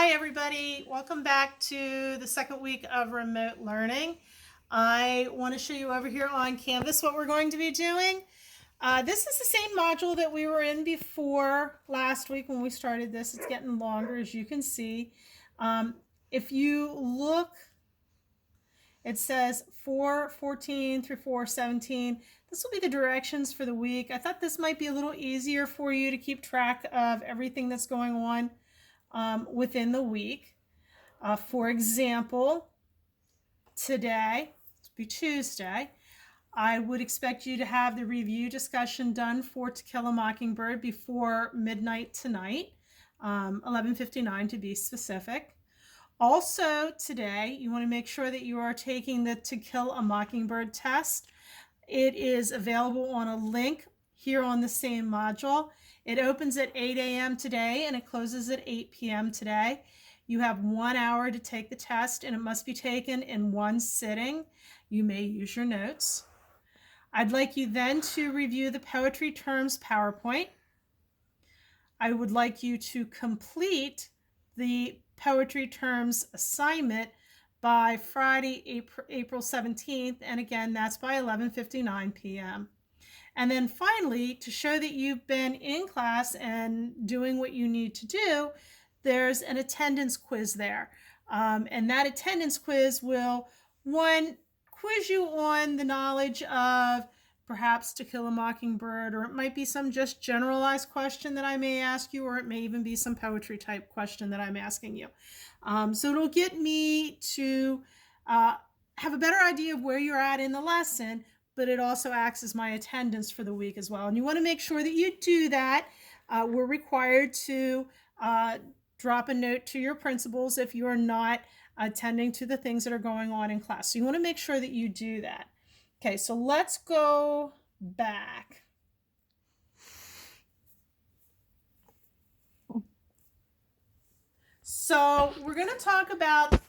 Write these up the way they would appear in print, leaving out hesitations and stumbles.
Hi, everybody. Welcome back to the second week of remote learning. I want to show you over here on Canvas what we're going to be doing. This is the same module that we were in before last week when we started this. It's getting longer, as you can see. If you look, it says 4:14 through 4:17. This will be the directions for the week. I thought this might be a little easier for you to keep track of everything that's going on within the week. For example, today, it'll be Tuesday, I would expect you to have the review discussion done for To Kill a Mockingbird before midnight tonight, 11:59 to be specific. Also today, you want to make sure that you are taking the To Kill a Mockingbird test. It is available on a link here on the same module. It opens at 8 a.m. today and it closes at 8 p.m. today. You have 1 hour to take the test and it must be taken in one sitting. You may use your notes. I'd like you then to review the Poetry Terms PowerPoint. I would like you to complete the Poetry Terms assignment by Friday, April 17th, and again, that's by 11:59 p.m. And then finally, to show that you've been in class and doing what you need to do, there's an attendance quiz there. And that attendance quiz will, one, quiz you on the knowledge of perhaps To Kill a Mockingbird, or it might be some just generalized question that I may ask you, or it may even be some poetry type question that I'm asking you. So it'll get me to have a better idea of where you're at in the lesson, but it also acts as my attendance for the week as well. And you want to make sure that you do that. We're required to drop a note to your principals if you are not attending to the things that are going on in class. So you want to make sure that you do that. Okay, so let's go back. So we're going to talk about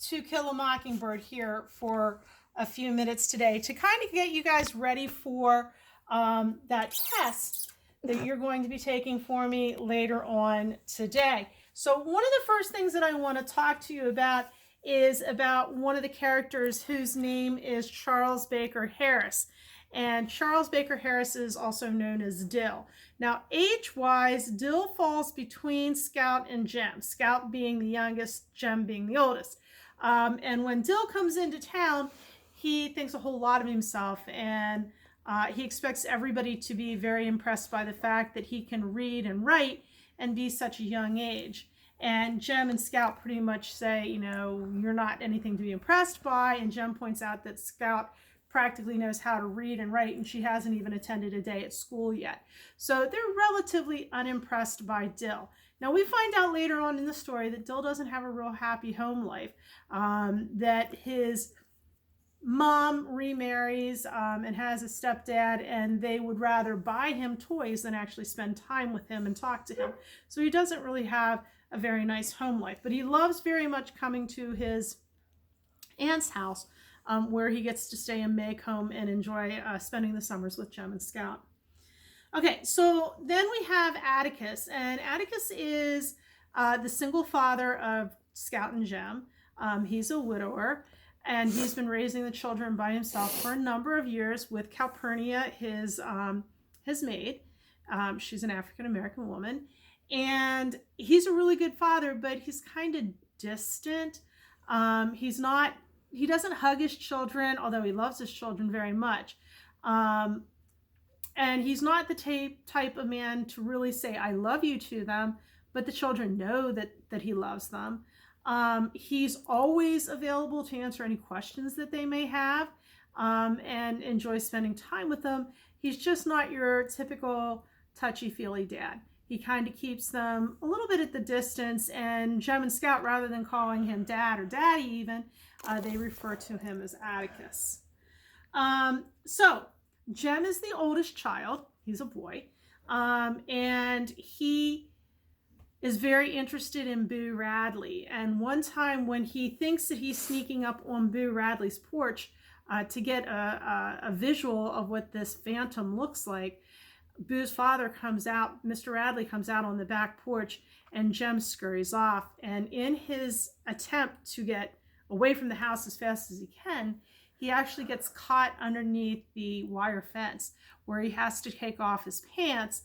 To Kill a Mockingbird here for a few minutes today to kind of get you guys ready for that test that you're going to be taking for me later on today. So one of the first things that I want to talk to you about is about one of the characters whose name is Charles Baker Harris. And Charles Baker Harris is also known as Dill. Now, age-wise, Dill falls between Scout and Jem, Scout being the youngest, Jem being the oldest. And when Dill comes into town, he thinks a whole lot of himself, and he expects everybody to be very impressed by the fact that he can read and write and be such a young age. And Jem and Scout pretty much say, you know, you're not anything to be impressed by. And Jem points out that Scout practically knows how to read and write, and she hasn't even attended a day at school yet. So they're relatively unimpressed by Dill. Now, we find out later on in the story that Dill doesn't have a real happy home life, that his mom remarries and has a stepdad, and they would rather buy him toys than actually spend time with him and talk to him. So he doesn't really have a very nice home life, but he loves very much coming to his aunt's house where he gets to stay and make home and enjoy spending the summers with Jem and Scout. Okay, so then we have Atticus, and Atticus is the single father of Scout and Jem. He's a widower, and he's been raising the children by himself for a number of years with Calpurnia, his maid. She's an African-American woman, and he's a really good father, but he's kind of distant. He doesn't hug his children, although he loves his children very much. And he's not the type of man to really say, I love you to them, but the children know that he loves them. He's always available to answer any questions that they may have and enjoys spending time with them. He's just not your typical touchy-feely dad. He kind of keeps them a little bit at the distance, and Jem and Scout, rather than calling him dad or daddy even, they refer to him as Atticus. So Jem is the oldest child. He's a boy. And he is very interested in Boo Radley. And one time when he thinks that he's sneaking up on Boo Radley's porch to get a visual of what this phantom looks like, Boo's father comes out, Mr. Radley comes out on the back porch, and Jem scurries off. And in his attempt to get away from the house as fast as he can, he actually gets caught underneath the wire fence where he has to take off his pants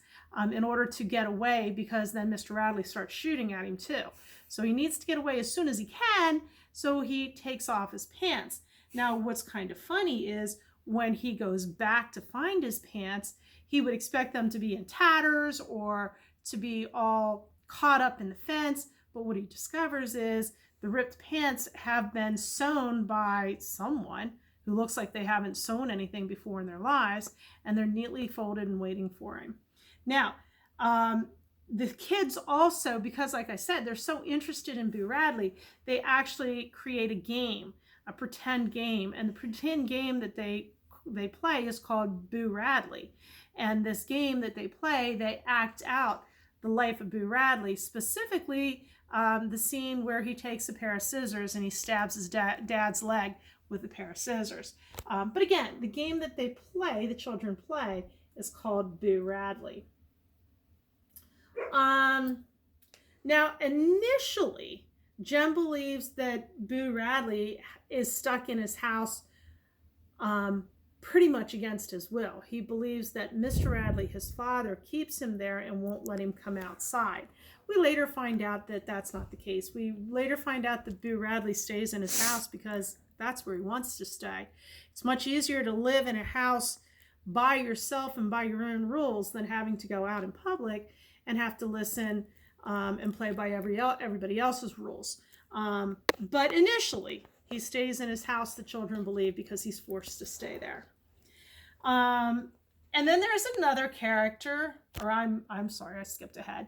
in order to get away, because then Mr. Radley starts shooting at him too. So he needs to get away as soon as he can, so he takes off his pants. Now, what's kind of funny is when he goes back to find his pants, he would expect them to be in tatters or to be all caught up in the fence. But what he discovers is the ripped pants have been sewn by someone who looks like they haven't sewn anything before in their lives, and they're neatly folded and waiting for him. Now, the kids also, because like I said, they're so interested in Boo Radley, they actually create a game, a pretend game. And the pretend game that they play is called Boo Radley. And this game that they play, they act out the life of Boo Radley, specifically the scene where he takes a pair of scissors and he stabs his dad's leg with a pair of scissors. But again, the game that they play, the children play, is called Boo Radley. Now, initially, Jem believes that Boo Radley is stuck in his house pretty much against his will. He believes that Mr. Radley, his father, keeps him there and won't let him come outside. We later find out that that's not the case. We later find out that Boo Radley stays in his house because that's where he wants to stay. It's much easier to live in a house by yourself and by your own rules than having to go out in public and have to listen and play by everybody else's rules. But initially, he stays in his house, the children believe, because he's forced to stay there. And then there's another character, or I'm sorry, I skipped ahead.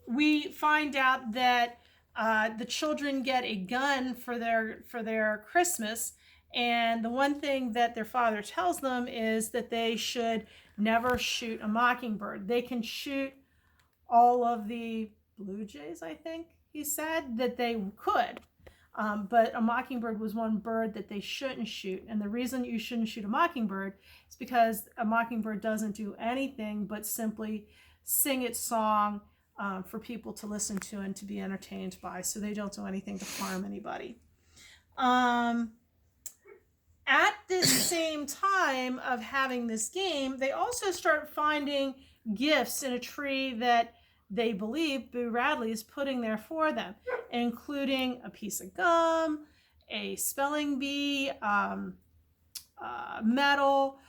We find out that the children get a gun for their Christmas, and the one thing that their father tells them is that they should never shoot a mockingbird. They can shoot all of the blue jays, I think he said, that they could. But a mockingbird was one bird that they shouldn't shoot. And the reason you shouldn't shoot a mockingbird is because a mockingbird doesn't do anything but simply sing its song for people to listen to and to be entertained by. So they don't do anything to harm anybody. At this same time of having this game, they also start finding gifts in a tree that they believe Boo Radley is putting there for them, including a piece of gum, a spelling bee, metal,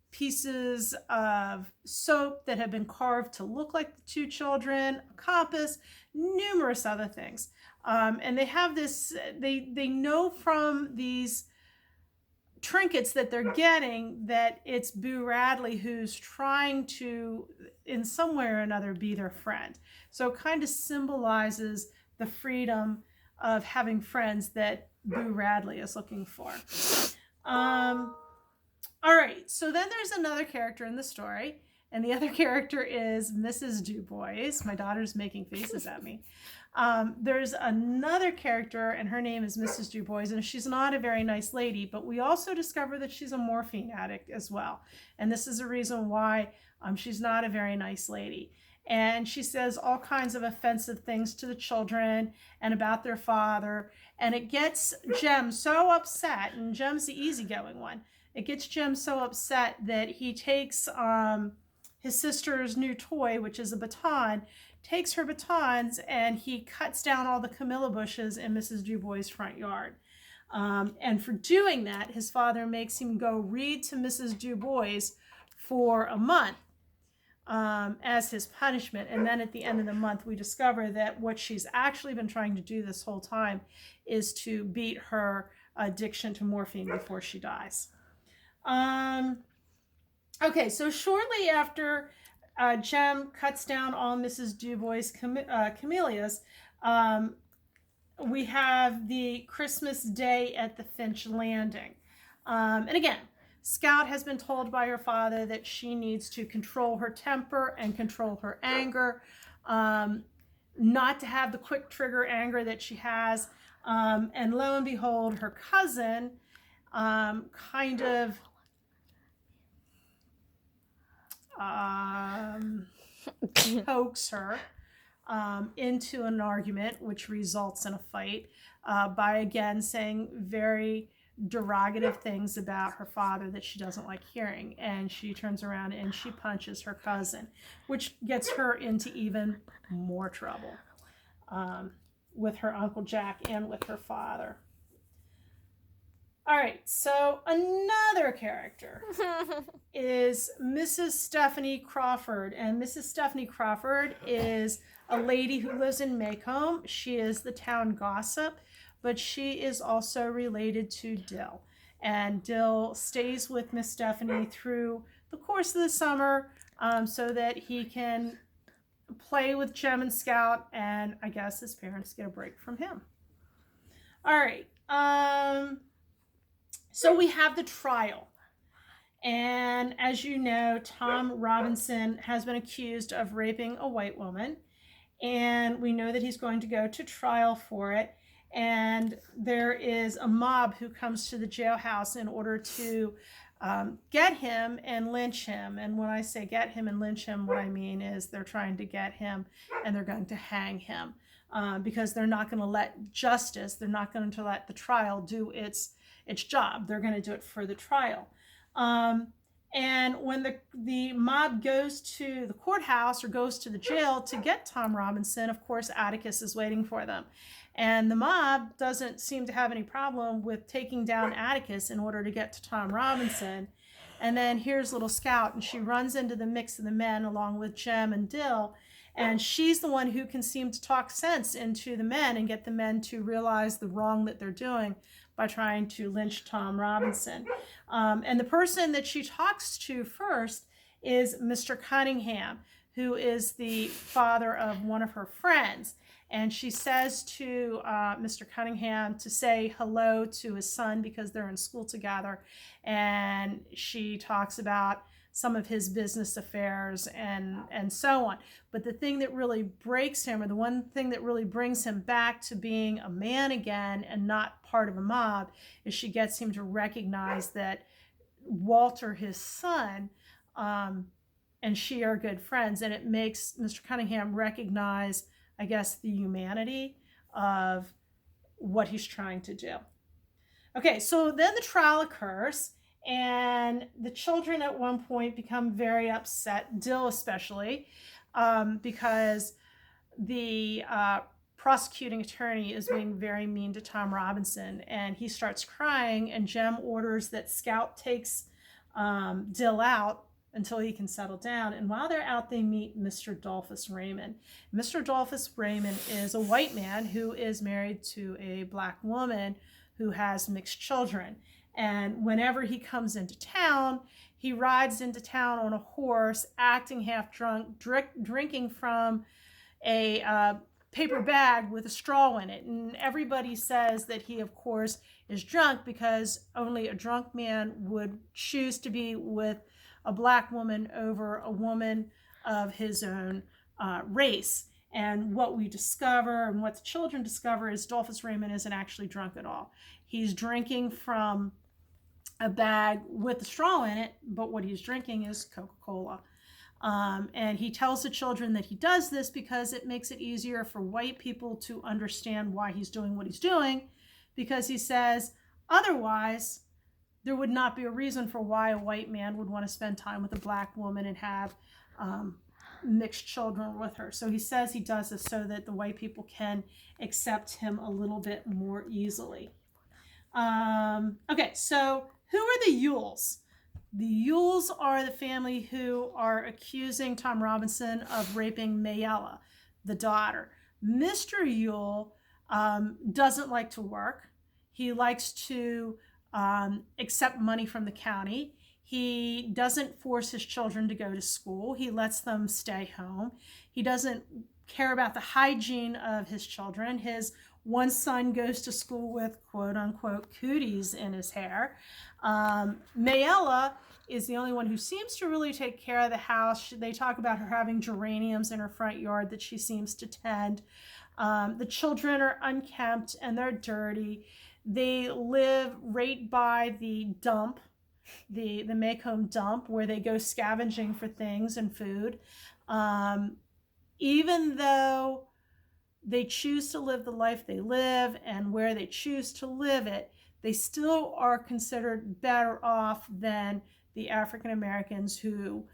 pieces of soap that have been carved to look like the two children, a compass, numerous other things. And they have this, they know from these trinkets that they're getting that it's Boo Radley who's trying to, in some way or another, be their friend. So it kind of symbolizes the freedom of having friends that Boo Radley is looking for. All right, so then there's another character in the story, and the other character is Mrs. DuBois. My daughter's making faces at me. There's another character, and her name is Mrs. DuBois, and she's not a very nice lady, but we also discover that she's a morphine addict as well. And this is a reason why she's not a very nice lady. And she says all kinds of offensive things to the children and about their father. And it gets Jem so upset, and Jem's the easygoing one. It gets Jem so upset that he takes his sister's new toy, which is a baton, takes her batons, and he cuts down all the camellia bushes in Mrs. DuBois' front yard. And for doing that, his father makes him go read to Mrs. DuBois for a month as his punishment. And then at the end of the month, we discover that what she's actually been trying to do this whole time is to beat her addiction to morphine before she dies. Okay, so shortly after Jem cuts down all Mrs. DuBois' camellias, we have the Christmas day at the Finch Landing. And again, Scout has been told by her father that she needs to control her temper and control her anger, not to have the quick trigger anger that she has. And lo and behold, her cousin kind of coax her into an argument, which results in a fight by again saying very derogative things about her father that she doesn't like hearing. And she turns around and she punches her cousin, which gets her into even more trouble with her Uncle Jack and with her father. All right, so another character is Mrs. Stephanie Crawford. And Mrs. Stephanie Crawford is a lady who lives in Maycomb. She is the town gossip, but she is also related to Dill. And Dill stays with Miss Stephanie through the course of the summer so that he can play with Jem and Scout, and I guess his parents get a break from him. All right. So we have the trial. And as you know, Tom Robinson has been accused of raping a white woman. And we know that he's going to go to trial for it. And there is a mob who comes to the jailhouse in order to get him and lynch him. And when I say get him and lynch him, what I mean is they're trying to get him and they're going to hang him because they're not going to let justice, they're not going to let the trial do its job. They're going to do it for the trial. And when the mob goes to the courthouse or goes to the jail to get Tom Robinson, of course, Atticus is waiting for them. And the mob doesn't seem to have any problem with taking down Atticus in order to get to Tom Robinson. And then here's little Scout, and she runs into the mix of the men along with Jem and Dill. And she's the one who can seem to talk sense into the men and get the men to realize the wrong that they're doing by trying to lynch Tom Robinson. And the person that she talks to first is Mr. Cunningham, who is the father of one of her friends. And she says to Mr. Cunningham to say hello to his son because they're in school together. And she talks about some of his business affairs and so on. But the thing that really breaks him, or the one thing that really brings him back to being a man again and not part of a mob, is she gets him to recognize that Walter, his son, and she are good friends. And it makes Mr. Cunningham recognize, I guess, the humanity of what he's trying to do. Okay, so then the trial occurs, and the children at one point become very upset, Dill especially, because the prosecuting attorney is being very mean to Tom Robinson, and he starts crying, and Jem orders that Scout takes Dill out until he can settle down. And while they're out, they meet Mr. Dolphus Raymond. Mr. Dolphus Raymond is a white man who is married to a black woman who has mixed children. And whenever he comes into town, he rides into town on a horse, acting half drunk, drinking from a paper bag with a straw in it. And everybody says that he, of course, is drunk because only a drunk man would choose to be with a black woman over a woman of his own race. And what we discover and what the children discover is Dolphus Raymond isn't actually drunk at all. He's drinking from a bag with a straw in it, but what he's drinking is Coca-Cola. And he tells the children that he does this because it makes it easier for white people to understand why he's doing what he's doing, because he says otherwise there would not be a reason for why a white man would want to spend time with a black woman and have mixed children with her. So he says he does this so that the white people can accept him a little bit more easily. Okay, so who are the Yules? The Yules are the family who are accusing Tom Robinson of raping Mayella, the daughter. Mr. Yule doesn't like to work. He likes to accept money from the county. He doesn't force his children to go to school. He lets them stay home. He doesn't care about the hygiene of his children. His one son goes to school with quote unquote cooties in his hair. Mayella is the only one who seems to really take care of the house. They talk about her having geraniums in her front yard that she seems to tend. The children are unkempt and they're dirty. They live right by the dump, the Maycomb dump, where they go scavenging for things and food. Even though they choose to live the life they live and where they choose to live it, they still are considered better off than the African Americans who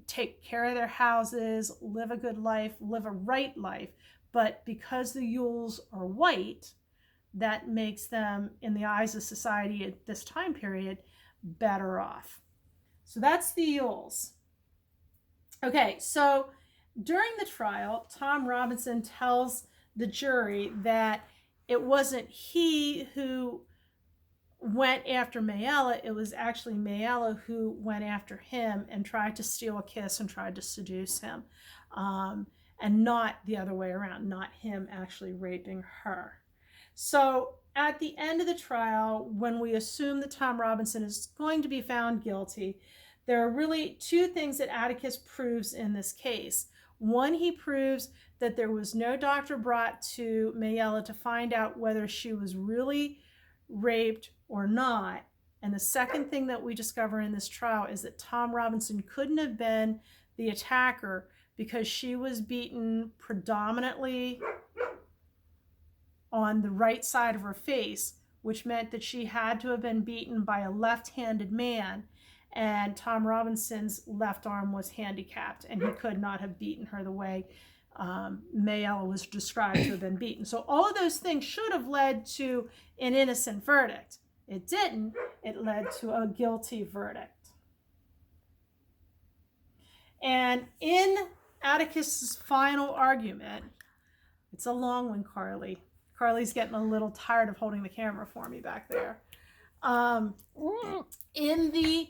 take care of their houses, live a good life, live a right life. But because the Yules are white, that makes them, in the eyes of society at this time period, better off. So that's the Yules. Okay, so during the trial, Tom Robinson tells the jury that it wasn't he who went after Mayella, it was actually Mayella who went after him and tried to steal a kiss and tried to seduce him, and not the other way around, not him actually raping her. So at the end of the trial, when we assume that Tom Robinson is going to be found guilty, there are really two things that Atticus proves in this case. One, he proves that there was no doctor brought to Mayella to find out whether she was really raped or not. And the second thing that we discover in this trial is that Tom Robinson couldn't have been the attacker because she was beaten predominantly on the right side of her face, which meant that she had to have been beaten by a left-handed man, and Tom Robinson's left arm was handicapped, and he could not have beaten her the way Mayella was described to have been beaten. So all of those things should have led to an innocent verdict. It didn't. It led to a guilty verdict. And in Atticus's final argument, it's a long one, Carly. Carly's getting a little tired of holding the camera for me back there. In the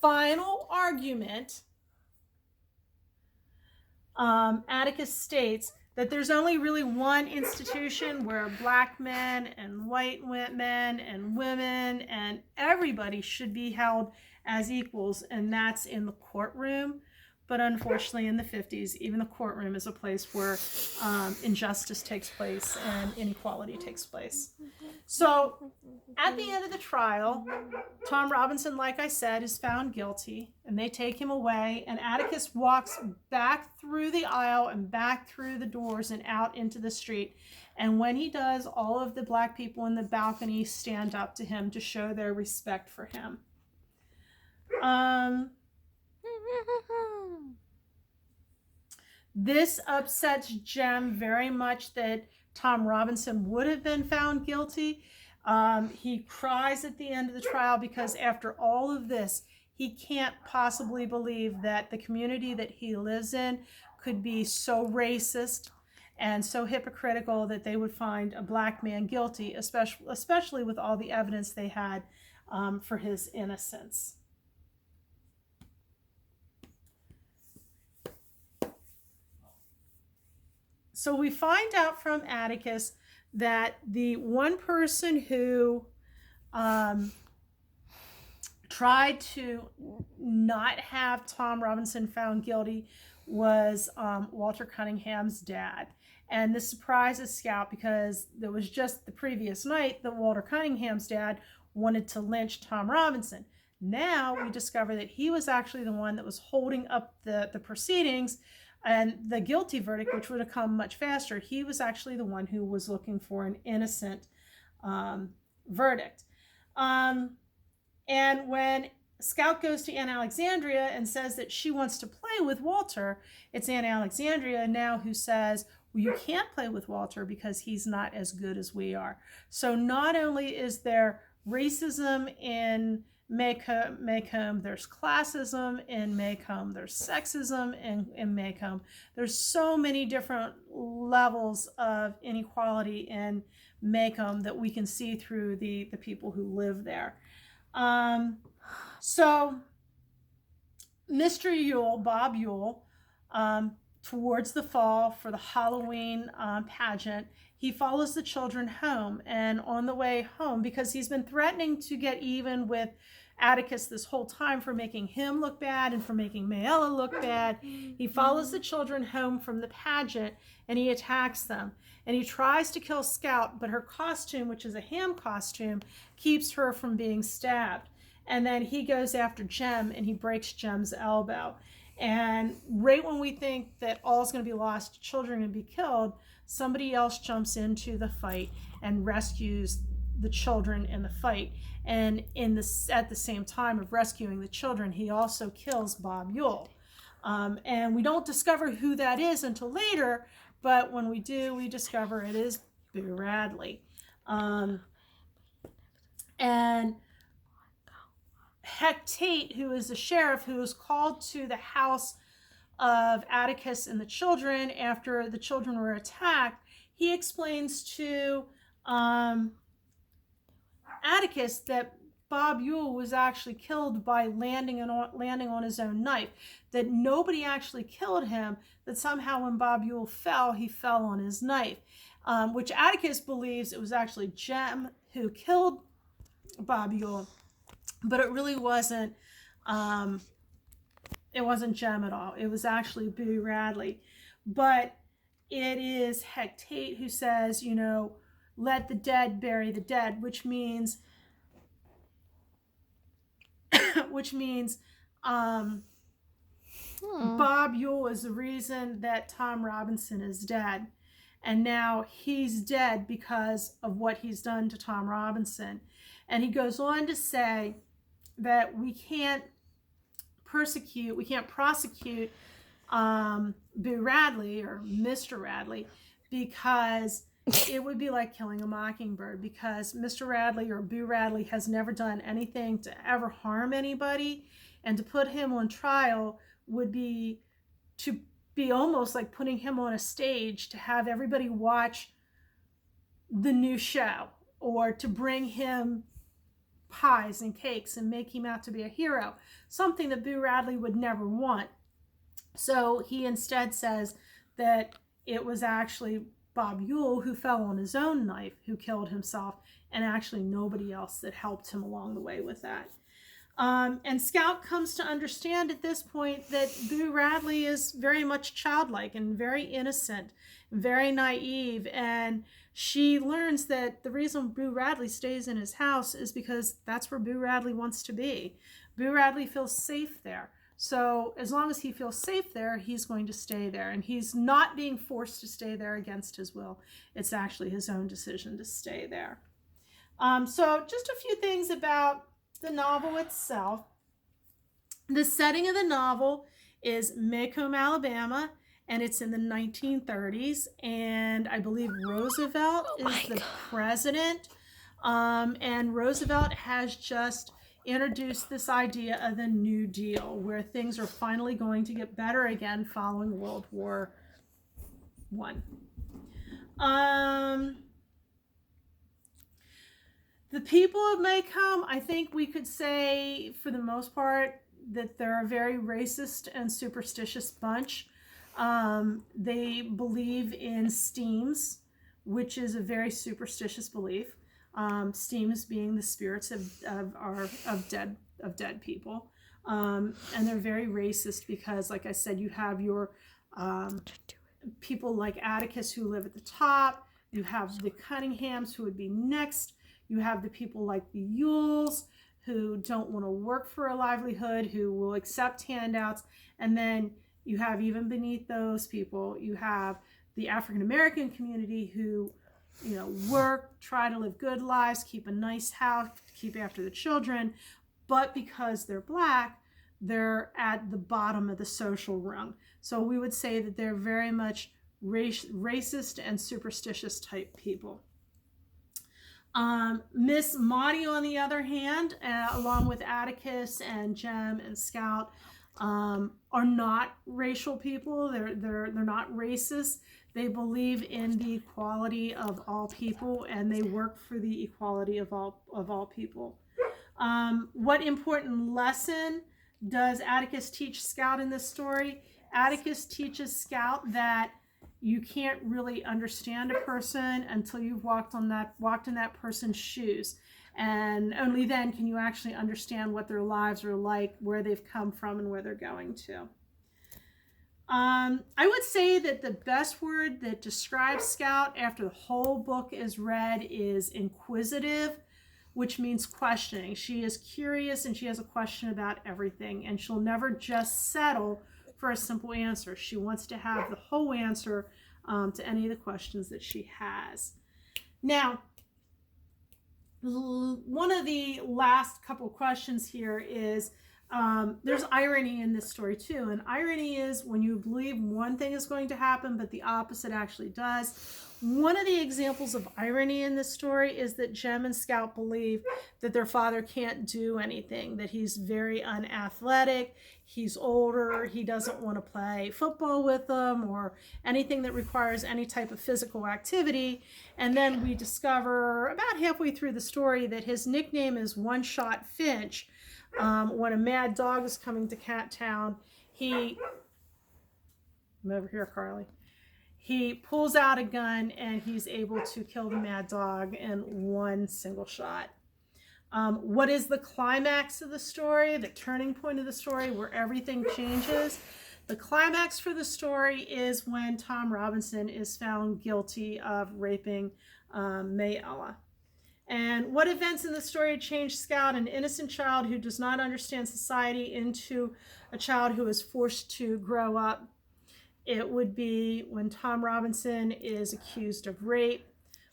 final argument, Atticus states that there's only really one institution where black men and white men and women and everybody should be held as equals, and that's in the courtroom. But unfortunately, in the 50s, even the courtroom is a place where injustice takes place and inequality takes place. So at the end of the trial, Tom Robinson, like I said, is found guilty, and they take him away, and Atticus walks back through the aisle and back through the doors and out into the street. And when he does, all of the black people in the balcony stand up to him to show their respect for him. This upsets Jem very much that Tom Robinson would have been found guilty. He cries at the end of the trial because after all of this, he can't possibly believe that the community that he lives in could be so racist and so hypocritical that they would find a black man guilty, especially with all the evidence they had for his innocence. So we find out from Atticus that the one person who tried to not have Tom Robinson found guilty was Walter Cunningham's dad. And this surprises Scout because there was just the previous night that Walter Cunningham's dad wanted to lynch Tom Robinson. Now we discover that he was actually the one that was holding up the proceedings and the guilty verdict, which would have come much faster. He was actually the one who was looking for an innocent verdict. And when Scout goes to Aunt Alexandria and says that she wants to play with Walter, it's Aunt Alexandria now who says, well, you can't play with Walter because he's not as good as we are. So not only is there racism in Maycomb, there's classism in Maycomb, there's sexism in Maycomb. There's so many different levels of inequality in Maycomb that we can see through the people who live there. So Mr. Yule, Bob Yule, towards the fall for the Halloween pageant, he follows the children home, and on the way home, because he's been threatening to get even with Atticus this whole time for making him look bad and for making Mayella look bad, he follows the children home from the pageant and he attacks them. And he tries to kill Scout, but her costume, which is a ham costume, keeps her from being stabbed. And then he goes after Jem and he breaks Jem's elbow. And right when we think that all is going to be lost, children are going to be killed, somebody else jumps into the fight and rescues the children in the fight. And at the same time of rescuing the children, he also kills Bob Ewell. And we don't discover who that is until later, but when we do, we discover it is Boo Radley. And Heck Tate, who is the sheriff who is called to the house of Atticus and the children after the children were attacked, he explains to Atticus that Bob Ewell was actually killed by landing on his own knife, that nobody actually killed him, that somehow when Bob Ewell fell, he fell on his knife, which Atticus believes it was actually Jem who killed Bob Ewell, but it really wasn't. It wasn't Jem at all. It was actually Boo Radley. But it is Heck Tate who says, let the dead bury the dead, which means Bob Ewell is the reason that Tom Robinson is dead. And now he's dead because of what he's done to Tom Robinson. And he goes on to say that we can't prosecute Boo Radley or Mr. Radley because it would be like killing a mockingbird, because Mr. Radley or Boo Radley has never done anything to ever harm anybody, and to put him on trial would be to be almost like putting him on a stage to have everybody watch the new show, or to bring him pies and cakes and make him out to be a hero, something that Boo Radley would never want. So he instead says that it was actually Bob Ewell who fell on his own knife, who killed himself, and actually nobody else that helped him along the way with that. And Scout comes to understand at this point that Boo Radley is very much childlike and very innocent, very naive, and she learns that the reason Boo Radley stays in his house is because that's where Boo Radley wants to be. Boo Radley feels safe there. So as long as he feels safe there, he's going to stay there. And he's not being forced to stay there against his will. It's actually his own decision to stay there. So just a few things about the novel itself. The setting of the novel is Maycomb, Alabama, and it's in the 1930s. And I believe Roosevelt is the president. And Roosevelt has just introduced this idea of the New Deal, where things are finally going to get better again following World War I. The people of Maycomb, I think we could say for the most part that they're a very racist and superstitious bunch. They believe in steams, which is a very superstitious belief. Steams being the spirits of dead people, and they're very racist because, like I said, you have your people like Atticus who live at the top. You have the Cunninghams who would be next. You have the people like the Ewells who don't want to work for a livelihood, who will accept handouts, and then you have, even beneath those people, you have the African American community who work, try to live good lives, keep a nice house, keep after the children, but because they're Black, they're at the bottom of the social rung. So we would say that they're very much racist and superstitious type people. Miss Maudie, on the other hand, along with Atticus and Jem and Scout, are not racial people. They're not racist. They believe in the equality of all people, and they work for the equality of all people. What important lesson does Atticus teach Scout in this story? Atticus teaches Scout that you can't really understand a person until you've walked in that person's shoes, and only then can you actually understand what their lives are like, where they've come from, and where they're going to. I would say that the best word that describes Scout after the whole book is read is inquisitive, which means questioning. She is curious and she has a question about everything, and she'll never just settle for a simple answer. She wants to have the whole answer to any of the questions that she has. Now, one of the last couple questions here is, there's irony in this story too. And irony is when you believe one thing is going to happen, but the opposite actually does. One of the examples of irony in this story is that Jem and Scout believe that their father can't do anything, that he's very unathletic, he's older, he doesn't want to play football with them or anything that requires any type of physical activity. And then we discover about halfway through the story that his nickname is One Shot Finch. When a mad dog is coming to Cat Town, I'm over here, Carly. He pulls out a gun and he's able to kill the mad dog in one single shot. What is the climax of the story, the turning point of the story where everything changes? The climax for the story is when Tom Robinson is found guilty of raping Mayella. And what events in the story change Scout, an innocent child who does not understand society, into a child who is forced to grow up? It would be when Tom Robinson is accused of rape,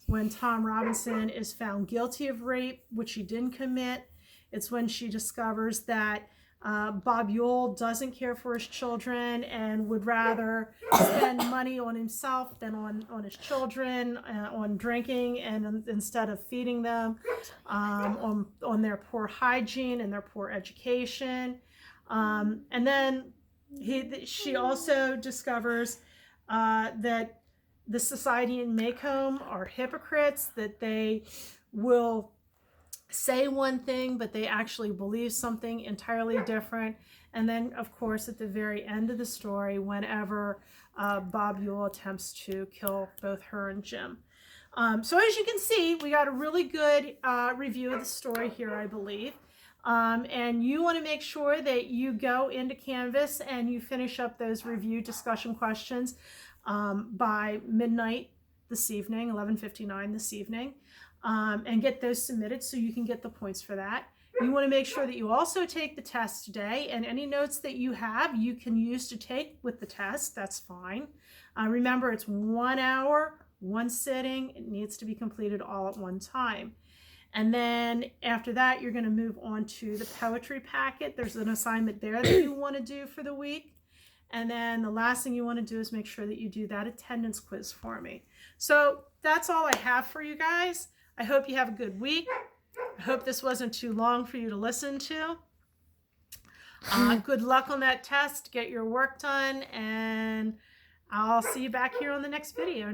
when Tom Robinson is found guilty of rape, which he didn't commit. It's when she discovers that Bob Ewell doesn't care for his children and would rather spend money on himself than on his children, on drinking, and instead of feeding them, on their poor hygiene and their poor education. And then she also discovers that the society in Maycomb are hypocrites, that they will say one thing, but they actually believe something entirely different. And then, of course, at the very end of the story, whenever Bob Ewell attempts to kill both her and Jim. So as you can see, we got a really good review of the story here, I believe. And you want to make sure that you go into Canvas and you finish up those review discussion questions by midnight this evening, 11:59 this evening, and get those submitted so you can get the points for that. You want to make sure that you also take the test today, and any notes that you have you can use to take with the test. That's fine. Remember, it's 1 hour, one sitting. It needs to be completed all at one time. And then after that, you're going to move on to the poetry packet. There's an assignment there that you want to do for the week. And then the last thing you want to do is make sure that you do that attendance quiz for me. So that's all I have for you guys. I hope you have a good week. I hope this wasn't too long for you to listen to. Good luck on that test. Get your work done. And I'll see you back here on the next video.